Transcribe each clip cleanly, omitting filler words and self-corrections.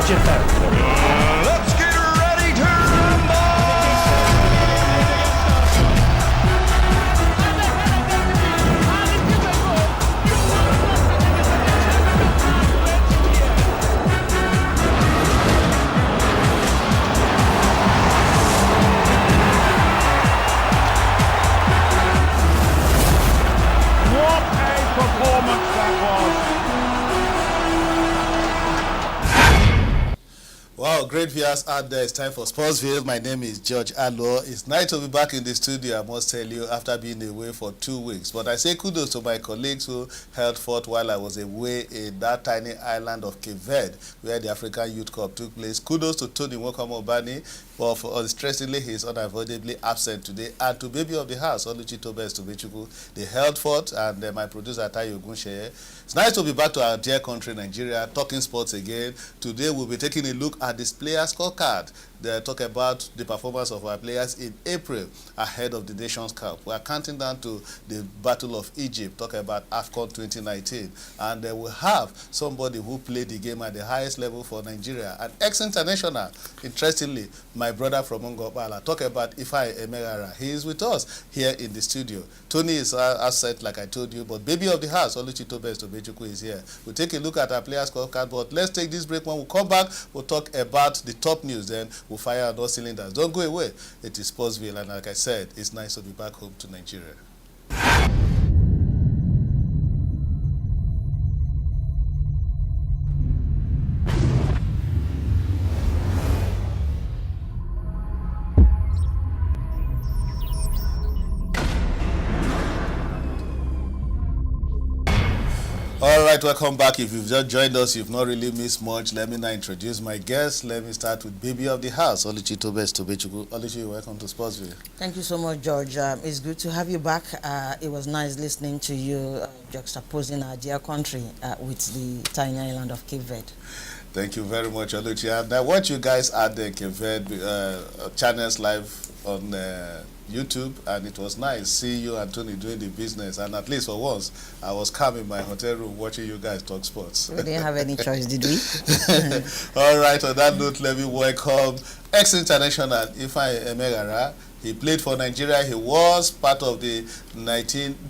Let's get ready to rumble! What a performance that was! Wow, great viewers out there. It's time for Sportsville. My name is George Allo. It's nice to be back in the studio, I must tell you, after being away for 2 weeks. But I say kudos to my colleagues who held forth while I was away in that tiny island of Cape Verde, where the African Youth Cup took place. Kudos to Tony Nwokomobani, but unstressingly, he is unavoidably absent today. And to baby of the house, Oluchi Tobes Tobechukwu, they held forth, and my producer, Tayo Ogunsheye. It's nice to be back to our dear country, Nigeria, talking sports again. Today, we'll be taking a look at this player scorecard. They talk about the performance of our players in April ahead of the Nations Cup. We are counting down to the Battle of Egypt, talk about AFCON 2019. And we have somebody who played the game at the highest level for Nigeria, an ex-international, interestingly, my brother from Ngopala. Talk about Ifeanyi Emeghara. He is with us here in the studio. Tony is outside, like I told you, but baby of the house, Oluchi Tobes Tobechukwu, is here. We'll take a look at our player scorecard, but let's take this break. When we come back, we'll talk about the top news, then we'll fire on all cylinders. Don't go away. It is Sportsville, and like I said, it's nice to be back home to Nigeria. All right, welcome back. If you've just joined us, you've not really missed much. Let me now introduce my guest. Let me start with baby of the house, Oluchi Tobes Tobechukwu. Oluchi, welcome to Sportsville. Thank you so much, George. It's good to have you back. It was nice listening to you juxtaposing our dear country with the tiny island of Cape Verde. Thank you very much, Oluchi. And I watch you guys at the Cape Verde channels live on YouTube, and it was nice seeing you and Tony doing the business. And at least for once, I was calm in my hotel room watching you guys talk sports. We didn't have any choice, did we? All right, on that note, let me welcome ex-international Ifeanyi Emeghara. He played for Nigeria. He was part of the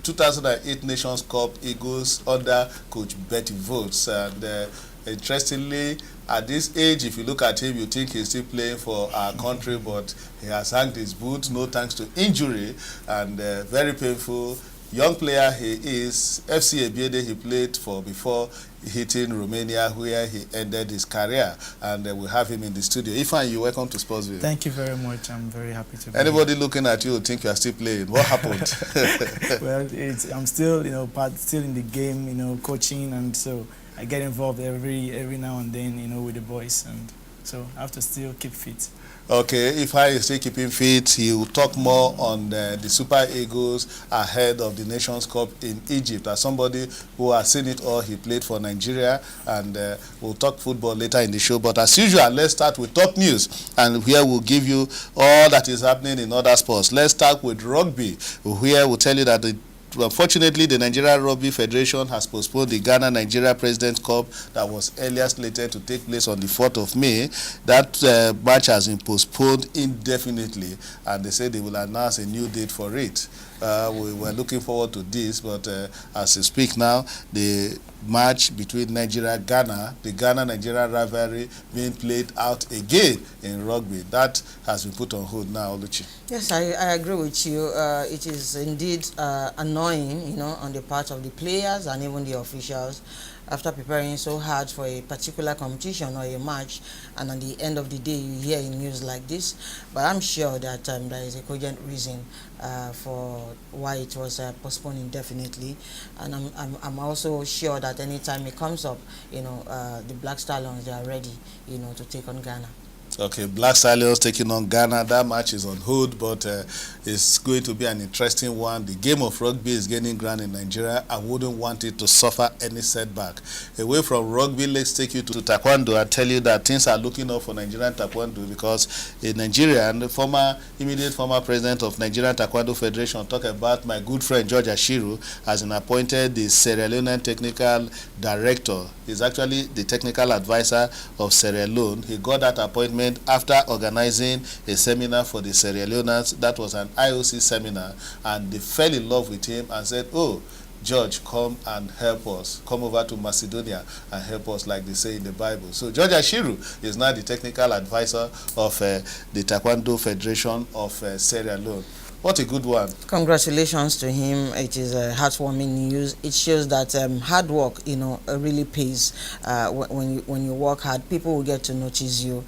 2008 Nations Cup Eagles under Coach Betty Votes. And interestingly, at this age, if you look at him, you think he's still playing for our country, but he has hanged his boots, no thanks to injury, and very painful. Young player he is. FC Ebiede he played for before hitting Romania, where he ended his career, and we have him in the studio. Ifeanyi, you welcome to Sportsville. Thank you very much. I'm very happy to be Anybody here. looking at you will think you are still playing. What happened? Well, I'm still, still in the game, coaching, and so I get involved every now and then, with the boys, and so I have to still keep fit. Okay, if I is still keeping fit, he will talk more on the Super Eagles ahead of the Nations Cup in Egypt. As somebody who has seen it all, he played for Nigeria, and we'll talk football later in the show. But as usual, let's start with top news, and here we'll give you all that is happening in other sports. Let's start with rugby, where we'll tell you that unfortunately, the Nigeria Rugby Federation has postponed the Ghana-Nigeria President's Cup that was earlier slated to take place on the 4th of May. That match has been postponed indefinitely, and they say they will announce a new date for it. We were looking forward to this, but as we speak now, the match between Nigeria-Ghana, the Ghana-Nigeria rivalry being played out again in rugby, that has been put on hold now, Oluchi. Yes, I agree with you. It is indeed annoying, on the part of the players and even the officials, after preparing so hard for a particular competition or a match, and at the end of the day you hear in news like this. But I'm sure that there is a cogent reason for why it was postponed indefinitely, and I'm also sure that anytime it comes up, the Black Stallions, they are ready, to take on Ghana. Okay, Black Stallions taking on Ghana. That match is on hold, but it's going to be an interesting one. The game of rugby is gaining ground in Nigeria. I wouldn't want it to suffer any setback. Away from rugby, let's take you to taekwondo and tell you that things are looking up for Nigerian taekwondo, because in Nigeria, and the immediate former president of Nigerian Taekwondo Federation, talk about my good friend George Ashiru, has been appointed the Sierra Leonean technical director. He's actually the technical advisor of Sierra Leone. He got that appointment after organizing a seminar for the Sierra Leoneans. That was an IOC seminar, and they fell in love with him and said, oh, George, come and help us. Come over to Macedonia and help us, like they say in the Bible. So George Ashiru is now the technical advisor of the Taekwondo Federation of Sierra Leone. What a good one. Congratulations to him. It is heartwarming news. It shows that hard work, really pays. When you work hard, people will get to notice you.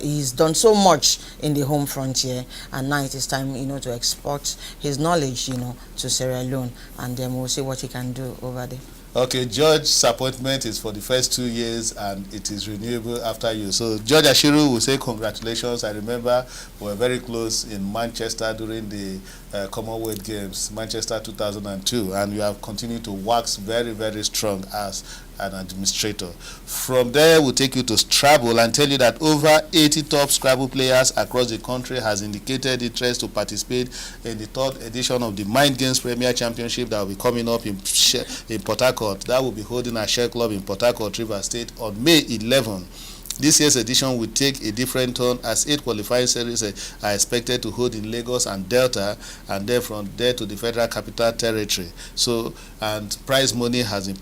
He's done so much in the home frontier, and now it is time, to export his knowledge, to Sierra Leone, and then we'll see what he can do over there. Okay, George's appointment is for the first 2 years, and it is renewable after you. So George Ashiru will say congratulations. I remember we were very close in Manchester during the Commonwealth Games, Manchester 2002, and you have continued to wax very, very strong as an administrator. From there, we'll take you to Scrabble and tell you that over 80 top Scrabble players across the country has indicated interest to participate in the third edition of the Mind Games Premier Championship that will be coming up in Port Harcourt. That will be holding at Shell Club in Port Harcourt, Rivers State on May 11. This year's edition will take a different turn, as 8 qualifying series are expected to hold in Lagos and Delta, and then from there to the Federal Capital Territory. So, and prize money has been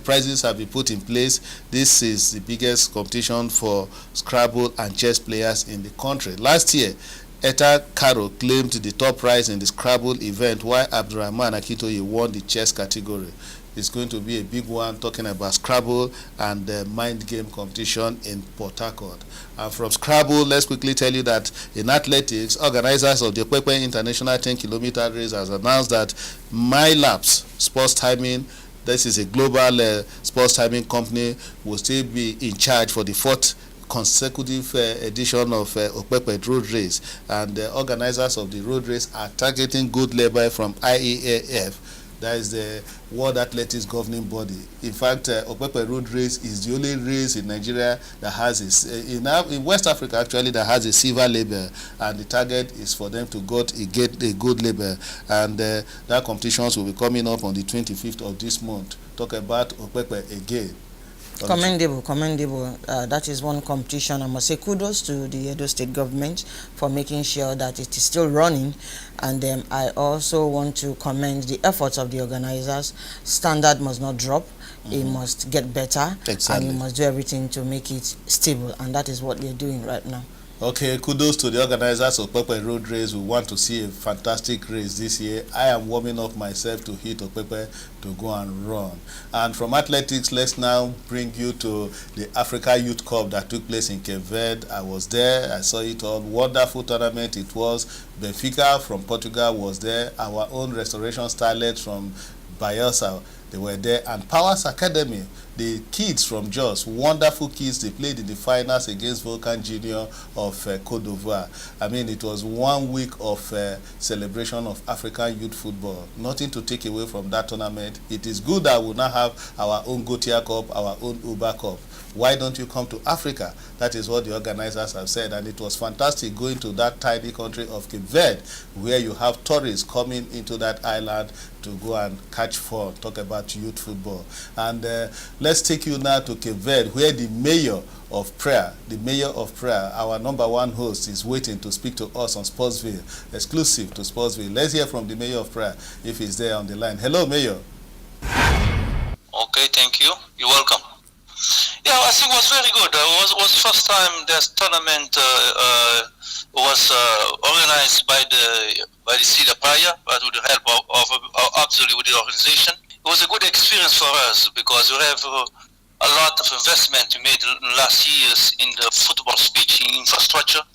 prizes have been put in place. This is the biggest competition for Scrabble and chess players in the country. Last year, Eta Karo claimed the top prize in the Scrabble event, while Abdurrahman Akintoye won the chess category. It's going to be a big one, talking about Scrabble and the mind game competition in Port Harcourt. And from Scrabble, let's quickly tell you that in athletics, organizers of the Okpekpe International 10-kilometer race has announced that MyLabs Sports Timing, this is a global sports timing company, will still be in charge for the 4th consecutive edition of Okpekpe Road Race. And the organizers of the road race are targeting good labor from IAAF. That is the World Athletics governing body. In fact, Okpekpe Road Race is the only race in Nigeria that has in West Africa actually that has a silver label, and the target is for them to get a good label. And that competitions will be coming up on the 25th of this month. Talk about Okpekpe again. Commendable. That is one competition. I must say kudos to the Edo State government for making sure that it is still running. And I also want to commend the efforts of the organizers. Standard must not drop. It must get better. Exactly. And you must do everything to make it stable. And that is what they're doing right now. Okay, kudos to the organizers of Okpekpe Road Race. We want to see a fantastic race this year. I am warming up myself to hit Okpekpe to go and run. And from athletics, let's now bring you to the Africa Youth Cup that took place in Cape Verde. I was there. I saw it all. Wonderful tournament it was. Benfica from Portugal was there. Our own Restoration Starlets from Bielsa, they were there. And Powers Academy, the kids from Jos, wonderful kids, they played in the finals against Vulcan Junior of Cote d'Ivoire. I mean, it was 1 week of celebration of African youth football. Nothing to take away from that tournament. It is good that we now have our own Gotia Cup, our own Uber Cup. Why don't you come to Africa? That is what the organizers have said, and it was fantastic going to that tiny country of Cape Verde, where you have tourists coming into that island to go and catch fun, talk about youth football. And let's take you now to Cape Verde, where the mayor of prayer, our #1 host, is waiting to speak to us on Sportsville, exclusive to Sportsville. Let's hear from the mayor of prayer, if he's there on the line. Hello, Mayor. Okay, thank you. You're welcome. Yeah, I think it was very good. It was first time this tournament was organized by the city of Praia, but with the help of absolutely with the organization. It was a good experience for us because we have a lot of investment we made in the last years in the football pitch infrastructure,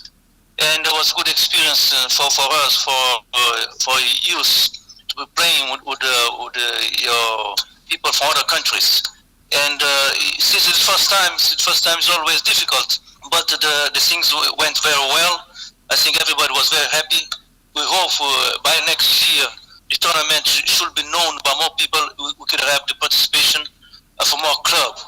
and it was a good experience for us for youth to be playing with your people from other countries. And since it's first time it's always difficult, but the things went very well. I think everybody was very happy. We hope by next year the tournament should be known by more people. We could have the participation of more club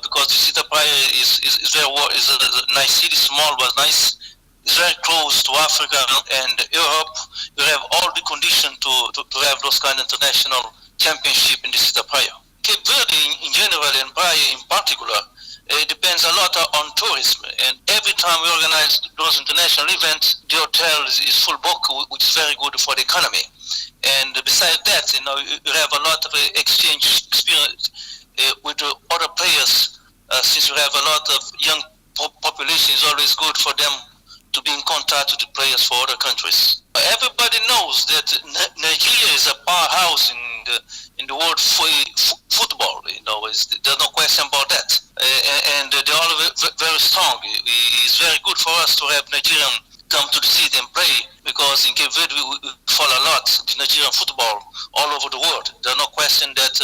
because the City Praia is a nice city, small but nice. It's very close to Africa and Europe. You have all the conditions to have those kind of international championship in the City Praia. Cape Verde in general and Praia in particular, it depends a lot on tourism, and every time we organize those international events, the hotel is full book, which is very good for the economy. And besides that, you have a lot of exchange experience with the other players. Since you have a lot of young population, it's always good for them to be in contact with the players for other countries. Everybody knows that Nigeria is a powerhouse in the world football. There's no question about that. And they're all very strong. It's very good for us to have Nigerian come to the city and play, because in Cape Verde we follow a lot the Nigerian football all over the world. There's no question that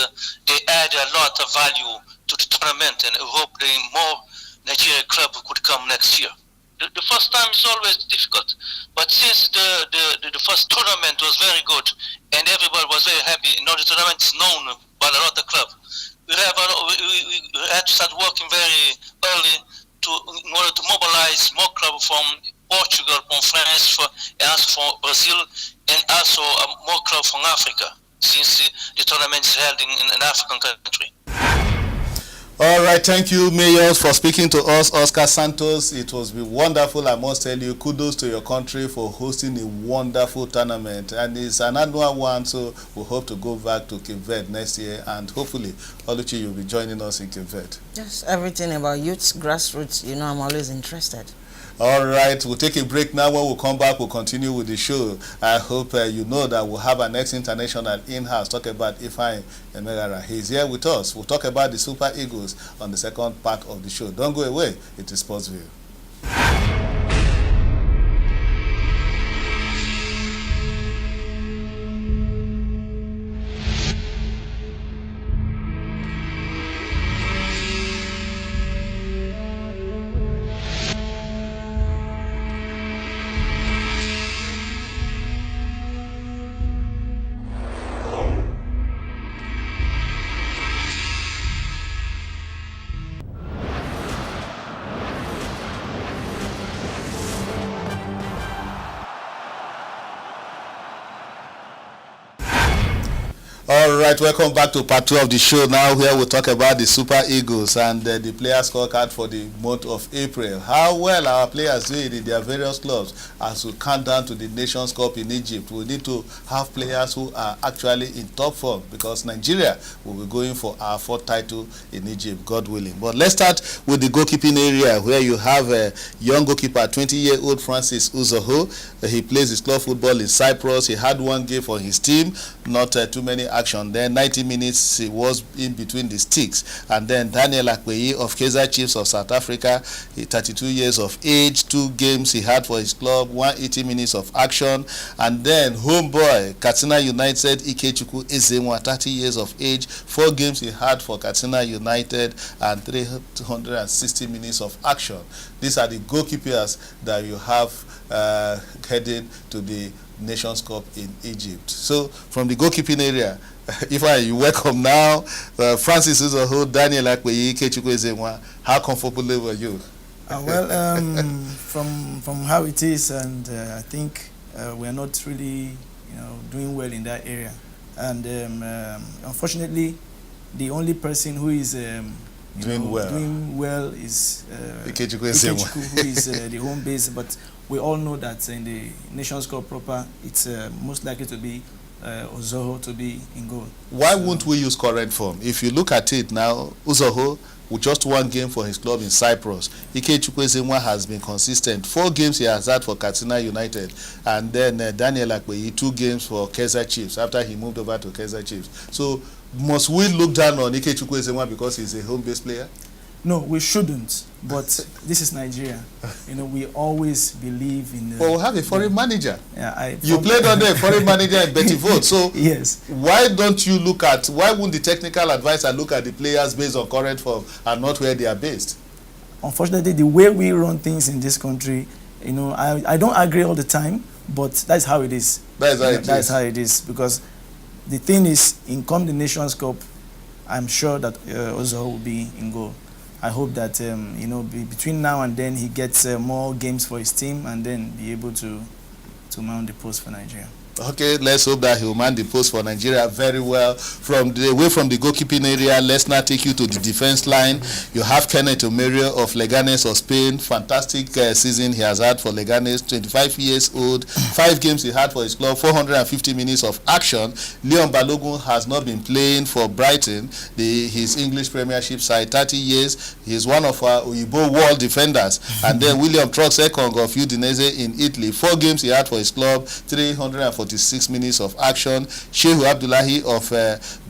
they add a lot of value to the tournament, and I hope more Nigerian club could come next year. The first time is always difficult, but since the first tournament was very good and everybody was very happy, the tournament is known by a lot of clubs. We had to start working very early in order to mobilize more clubs from Portugal, from France, and also from Brazil, and also more clubs from Africa, since the tournament is held in an African country. All right, thank you, Mayors, for speaking to us. Oscar Santos, it was wonderful. I must tell you, kudos to your country for hosting a wonderful tournament. And it's an annual one, so we hope to go back to Cape Verde next year. And hopefully, Oluchi, you'll be joining us in Cape Verde. Just everything about youths, grassroots, I'm always interested. All right, we'll take a break now. When we come back, we'll continue with the show. I hope you know that we'll have our next international in-house talk about Ifeanyi Emeghara. He's here with us. We'll talk about the Super Eagles on the second part of the show. Don't go away. It is Sportsville. All right, welcome back to part 2 of the show. Now here we'll talk about the Super Eagles and the player scorecard for the month of April. How well our players doing in their various clubs as we count down to the Nations Cup in Egypt. We need to have players who are actually in top form, because Nigeria will be going for our 4th title in Egypt, God willing. But let's start with the goalkeeping area, where you have a young goalkeeper, 20-year-old Francis Uzoho. He plays his club football in Cyprus. He had one game for his team, not too many action. Then 90 minutes he was in between the sticks. And then Daniel Akpeyi of Kaizer Chiefs of South Africa, 32 years of age, 2 games he had for his club, 180 minutes of action. And then homeboy Katsina United Ikechukwu Ezenwa, 30 years of age, 4 games he had for Katsina United and 360 minutes of action. These are the goalkeepers that you have heading to the Nations Cup in Egypt. So from the goalkeeping area, you welcome now Francis Uzoho, Daniel Akpeyi, Ikechukwu Ezenwa. How comfortable were you? From how it is, and I think we are not really doing well in that area, and unfortunately the only person who is doing well is Ikechukwu Ezenwa, who is the home base. But we all know that in the Nations Cup proper, it's most likely to be Uzoho to be in goal. Why won't we use current form? If you look at it now, Uzoho with just 1 game for his club in Cyprus. Ikechukwu Ezenwa has been consistent. 4 games he has had for Katsina United. And then Daniel Akpeyi, 2 games for Kaizer Chiefs after he moved over to Kaizer Chiefs. So must we look down on Ikechukwu Ezenwa because he's a home-based player? No, we shouldn't. But this is Nigeria. We always believe in. Well, we have a foreign manager. Yeah, you played under a foreign manager in Betty Vote. So yes. Why don't you look at? Why wouldn't the technical advisor look at the players based on current form and not where they are based? unfortunately, the way we run things in this country, you know, I don't agree all the time, but that's how it is. That's how it is, because the thing is, in come the Nations Cup, I'm sure that Ozo will be in goal. I hope that, you know, between now and then he gets more games for his team and then be able to mount the post for Nigeria. Okay, let's hope that he will man the post for Nigeria very well. Away from the goalkeeping area, let's now take you to the defense line. You have Kenneth Omerio of Leganes of Spain. Fantastic season he has had for Leganes. 25 years old. 5 games he had for his club. 450 minutes of action. Leon Balogun has not been playing for Brighton, his English Premiership side. 30 years. He is one of our Oyibo world defenders. And then William Troxekong of Udinese in Italy. 4 games he had for his club. 346 minutes of action. Shehu Abdullahi of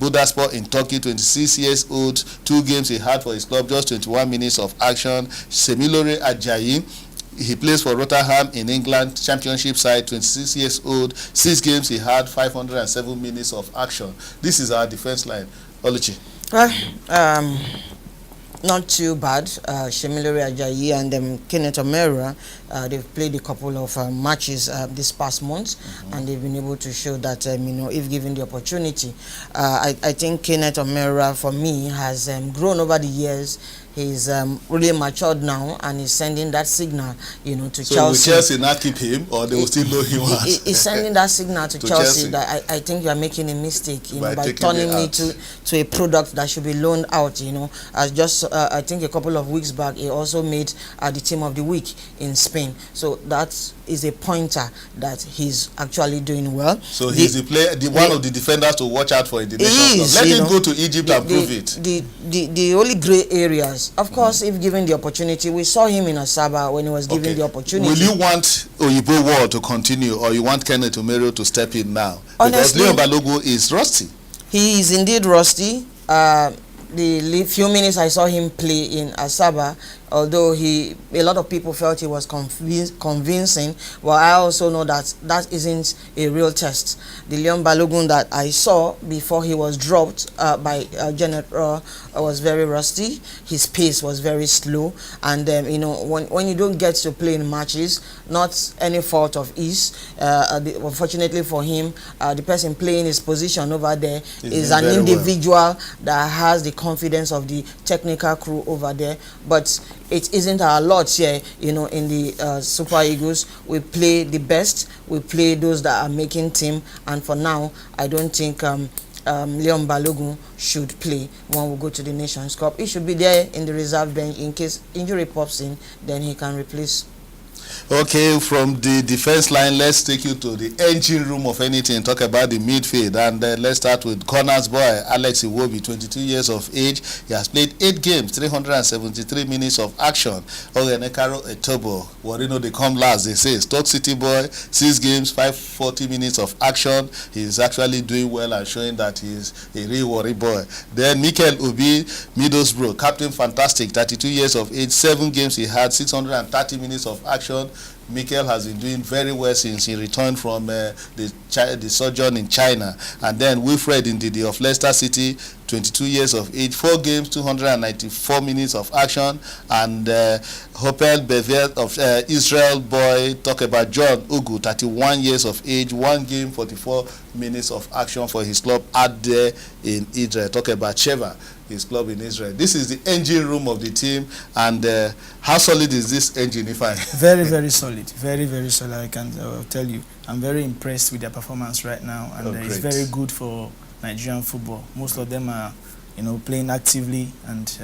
Budaspor in Turkey, 26 years old. 2 games he had for his club, just 21 minutes of action. Semilore Ajayi, he plays for Rotherham in England, Championship side, 26 years old. 6 games he had, 507 minutes of action. This is our defense line. Oluchi. Not too bad. Shemilore Ajayi and Kenneth Omerio, they've played a couple of matches this past month, and they've been able to show that, you know, if given the opportunity. I think Kenneth Omerio, for me, has grown over the years. He's really matured now, and he's sending that signal, you know, to Chelsea. So will Chelsea not keep him, or they will still know him as? He's sending that signal to Chelsea that I think you are making a mistake, you know, by turning me to a product that should be loaned out, you know. As just I think a couple of weeks back, he also made the team of the week in Spain. So that is a pointer that he's actually doing well. So he's the player, one of the defenders to watch out for in the Nations Cup. Let him go to Egypt and prove it. The only grey areas, of course, if given the opportunity, we saw him in Asaba when he was given the opportunity. Will you want Oyibo War to continue, or you want Kenneth Omerio to step in now? Honestly, because Leon Balogun is rusty. He is indeed rusty. The few minutes I saw him play in Asaba, although a lot of people felt he was convincing, well, I also know that that isn't a real test. The Leon Balogun that I saw before he was dropped by General was very rusty. His pace was very slow, and you know, when you don't get to play in matches, not any fault of his. Unfortunately for him, the person playing his position over there is an individual that has the confidence of the technical crew over there, but it isn't our lot here, you know. In the Super Eagles, we play the best, we play those that are making team, and for now, I don't think Leon Balogun should play when we go to the Nations Cup. He should be there in the reserve bench in case injury pops in, then he can replace. Okay, from the defense line, let's take you to the engine room of anything. Talk about the midfield, and let's start with corners boy Alex Iwobi, 22 years of age. He has played 8 games, 373 minutes of action. Ogenekaro Etobo, Warino, they come last, they say. Stoke City boy, 6 games, 540 minutes of action. He's actually doing well and showing that he's a real worry boy. Then Mikel Ubi, Middlesbrough, captain fantastic, 32 years of age, 7 games he had, 630 minutes of action. Mikel has been doing very well since he returned from the sojourn in China. And then Wilfred Ndidi of Leicester City, 22 years of age, 4 games, 294 minutes of action. And Hopel Bevet of Israel boy, talk about John Ugu, 31 years of age, 1 game, 44 minutes of action for his club out there in Israel. Talk about Sheva, his club in Israel. This is the engine room of the team, and how solid is this engine, Ifeanyi? Very, very solid. Very, very solid. I can tell you. I'm very impressed with their performance right now, and it's very good for Nigerian football. Most of them are, you know, playing actively, and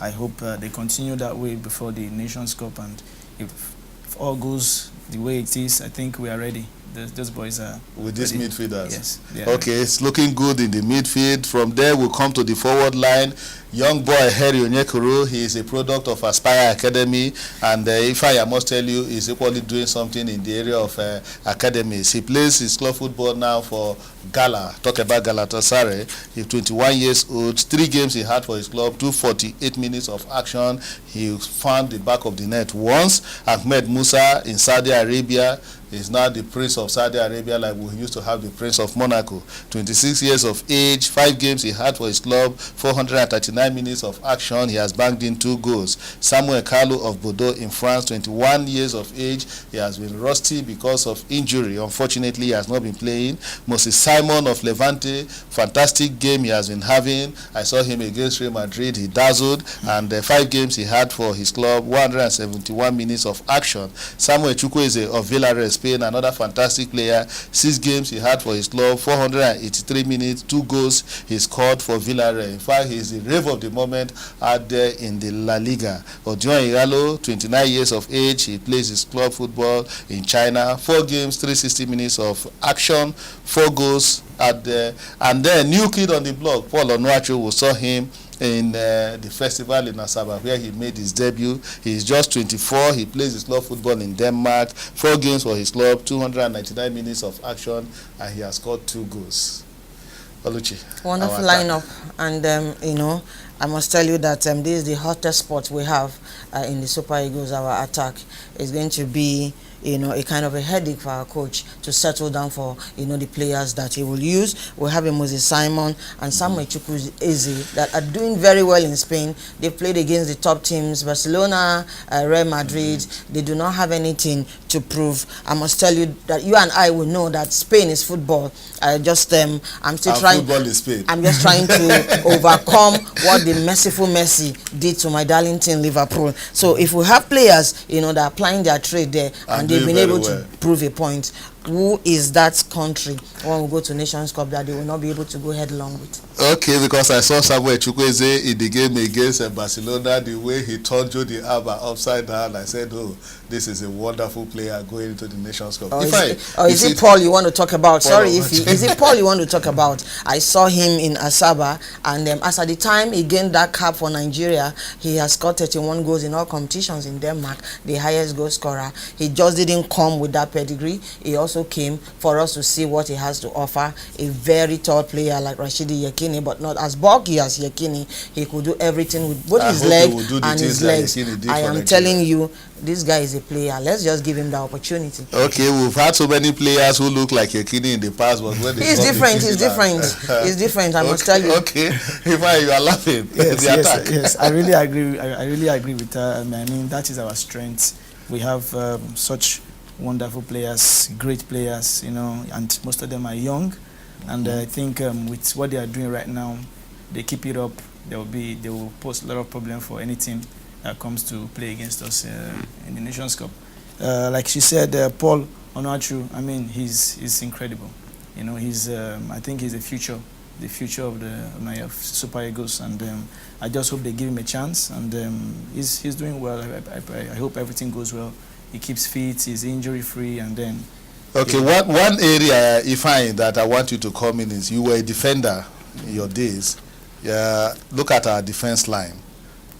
I hope they continue that way before the Nations Cup. And if all goes the way it is, I think we are ready. Those boys are with these ready. midfielders. Yes. Okay, it's looking good in the midfield. From there, we'll come to the forward line. Young boy Harry Onyekuru, he is a product of Aspire Academy, and Ifeanyi, I must tell you, is equally doing something in the area of academies. He plays his club football now for Gala. Talk about Galatasaray. He's 21 years old. 3 games he had for his club, 248 minutes of action. He found the back of the net once. Ahmed Musa in Saudi Arabia, He's now the Prince of Saudi Arabia, like we used to have the Prince of Monaco. 26 years of age, 5 games he had for his club, 439 minutes of action. He has banged in 2 goals. Samuel Kalu of Bordeaux in France, 21 years of age. He has been rusty because of injury. Unfortunately, he has not been playing. Moses Simon of Levante, fantastic game he has been having. I saw him against Real Madrid. He dazzled, and the 5 games he had for his club, 171 minutes of action. Samuel Chukwueze of Villarreal, Spain, another fantastic player. 6 games he had for his club, 483 minutes, 2 goals he scored for Villarreal. In fact, he is the rave of the moment out there in the La Liga. Odion Igalo, 29 years of age, he plays his club football in China. 4 games, 360 minutes of action, 4 goals out there. And then new kid on the block, Paul Onuachu, we saw him in the festival in Asaba where he made his debut. He is just 24. He plays his club football in Denmark. 4 games for his club, 299 minutes of action, and he has scored 2 goals. Oluchi, wonderful lineup, and you know, I must tell you that this is the hottest spot we have in the Super Eagles. Our attack is going to be, you know, a kind of a headache for our coach to settle down for, you know, the players that he will use. We have a Moses Simon and Samuel Chukwueze that are doing very well in Spain. They played against the top teams, Barcelona, Real Madrid. They do not have anything to prove. I must tell you that you and I will know that Spain is football. I'm still trying. Football is Spain. I'm just trying to overcome what the merciful Messi did to my darling team Liverpool. So if we have players, you know, that are applying their trade there and they've been able to prove a point, who is that country when we go to Nations Cup that they will not be able to go headlong with? Okay, because I saw Samuel Chukwueze in the game against Barcelona, the way he turned Jody Alba upside down. I said, oh, this is a wonderful player going into the Nations Cup. Is it Paul you want to talk about? Sorry, is it Paul you want to talk about? I saw him in Asaba, and as at the time he gained that cap for Nigeria, he has scored 31 goals in all competitions in Denmark, the highest goal scorer. He just didn't come with that pedigree. He also came for us to see what he has to offer. A very tall player like Rashidi Yekini, but not as bulky as Yekini. He could do everything with both his leg and his legs. I am telling you, this guy is a player. Let's just give him the opportunity. Okay, we've had so many players who look like Yekini in the past, but when they he's different, I must tell you. Okay, Ifeanyi, you are laughing. Yes, I really agree with her. I mean, that is our strength. We have such wonderful players, great players, you know, and most of them are young. And I think with what they are doing right now, they keep it up, they will pose a lot of problem for any team that comes to play against us in the Nations Cup. Like she said, Paul Onuachu, I mean, he's incredible. You know, I think he's the future of my Super Eagles, and I just hope they give him a chance. And he's doing well. I hope everything goes well. He keeps fit, he's injury-free, and then... Okay, one area, Ifeanyi, that I want you to come in is you were a defender in your days. Look at our defense line.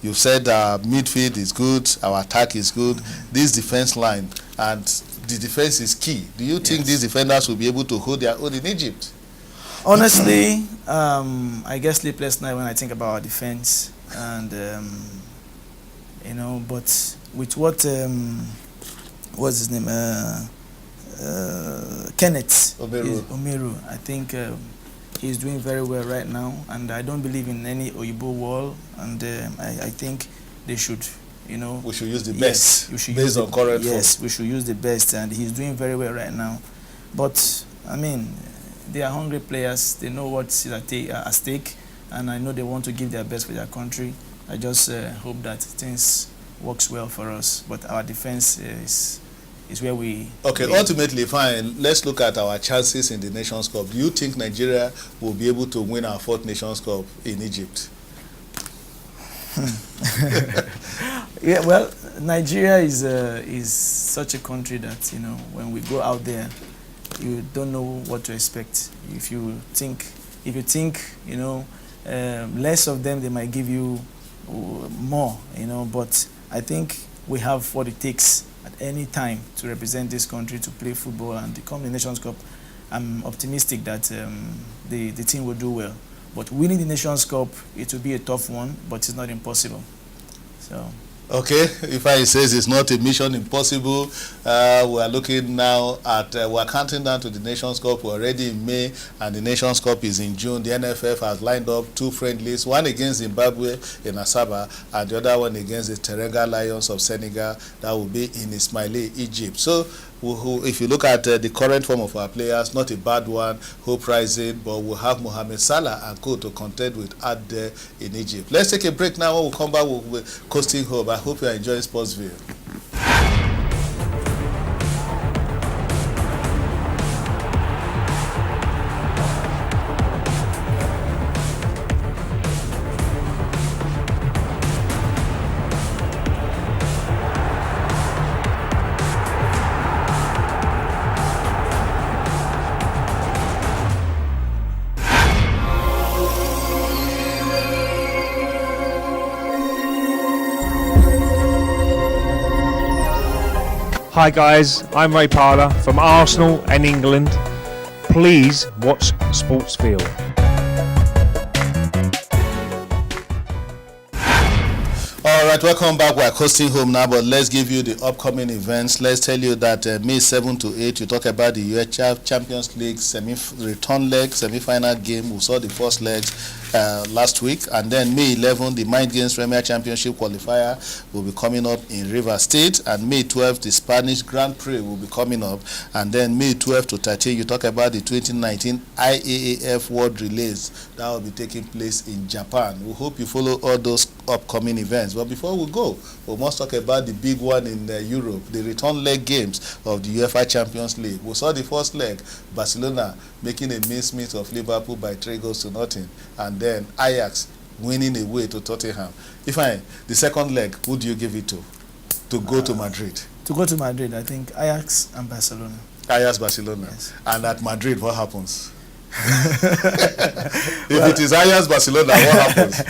You said our midfield is good, our attack is good. This defense line, and the defense is key. Do you think these defenders will be able to hold their own in Egypt? Honestly, I get sleepless night when I think about our defense. And, you know, but with what... what's his name? Kenneth Omeru. I think he's doing very well right now, and I don't believe in any Oyibo wall. And I think they should, you know, we should use the best. Based on current. Yes, we should use the best, and he's doing very well right now. But I mean, they are hungry players. They know what's at stake, and I know they want to give their best for their country. I just hope that things works well for us, but our defense is where we... Okay, ultimately, fine, let's look at our chances in the Nations Cup. Do you think Nigeria will be able to win our 4th Nations Cup in Egypt? Yeah, well, Nigeria is such a country that, you know, when we go out there, you don't know what to expect. If you think, you know, less of them, they might give you more, you know, but I think we have what it takes at any time to represent this country, to play football and to come to the Nations Cup. I'm optimistic that the team will do well. But winning the Nations Cup, it will be a tough one, but it's not impossible. So Okay, Ifeanyi says it's not a mission impossible. We are looking now at, we're counting down to the Nations Cup. We're already in May, and the Nations Cup is in June. The NFF has lined up 2 friendlies, one against Zimbabwe in Asaba, and the other one against the Teranga Lions of Senegal. That will be in Ismaili, Egypt. So, if you look at the current form of our players, not a bad one, hope rising, but we'll have Mohamed Salah and co to contend with out there in Egypt. Let's take a break now. When we come back, we'll be coasting home. I hope you are enjoying Sportsville. Hi guys, I'm Ray Parler from Arsenal and England. Please watch Sportsville. All right, welcome back. We're coasting home now, but let's give you the upcoming events. Let's tell you that May 7 to 8, you talk about the UEFA Champions League return leg, semi-final game. We saw the first legs last week, and then May 11, the Mind Games Premier Championship qualifier will be coming up in River State, and May 12, the Spanish Grand Prix will be coming up, and then May 12 to 13, you talk about the 2019 IAAF World Relays that will be taking place in Japan. We hope you follow all those upcoming events. But before we go, we must talk about the big one in Europe, the return leg games of the UEFA Champions League. We saw the first leg, Barcelona making a mincemeat of Liverpool by 3-0, and then Ajax winning away to Tottenham. Ifeanyi, the second leg, who do you give it to go to Madrid? To go to Madrid, I think Ajax and Barcelona. Ajax, Barcelona. Yes. And at Madrid, what happens? If it is Ajax, Barcelona, what happens?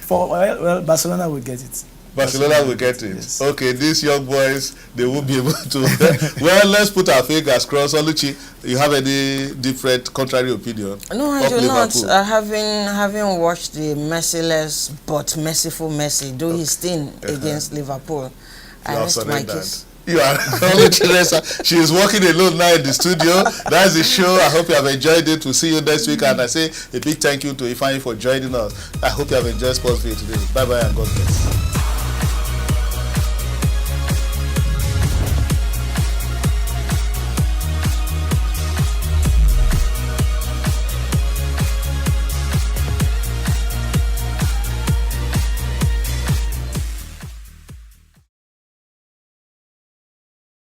Well, Barcelona will get it. Barcelona will get it. Yes. Okay, these young boys, they won't be able to. Well, let's put our fingers crossed. Oluchi, you have any different contrary opinion? No, I do not. Having watched the merciless but merciful Messi do his thing against Liverpool, I rest my case. You are Oluchi. She is working alone now in the studio. That's the show. I hope you have enjoyed it. We'll see you next week. And I say a big thank you to Ifeanyi for joining us. I hope you have enjoyed Sportsville today. Bye-bye and God bless.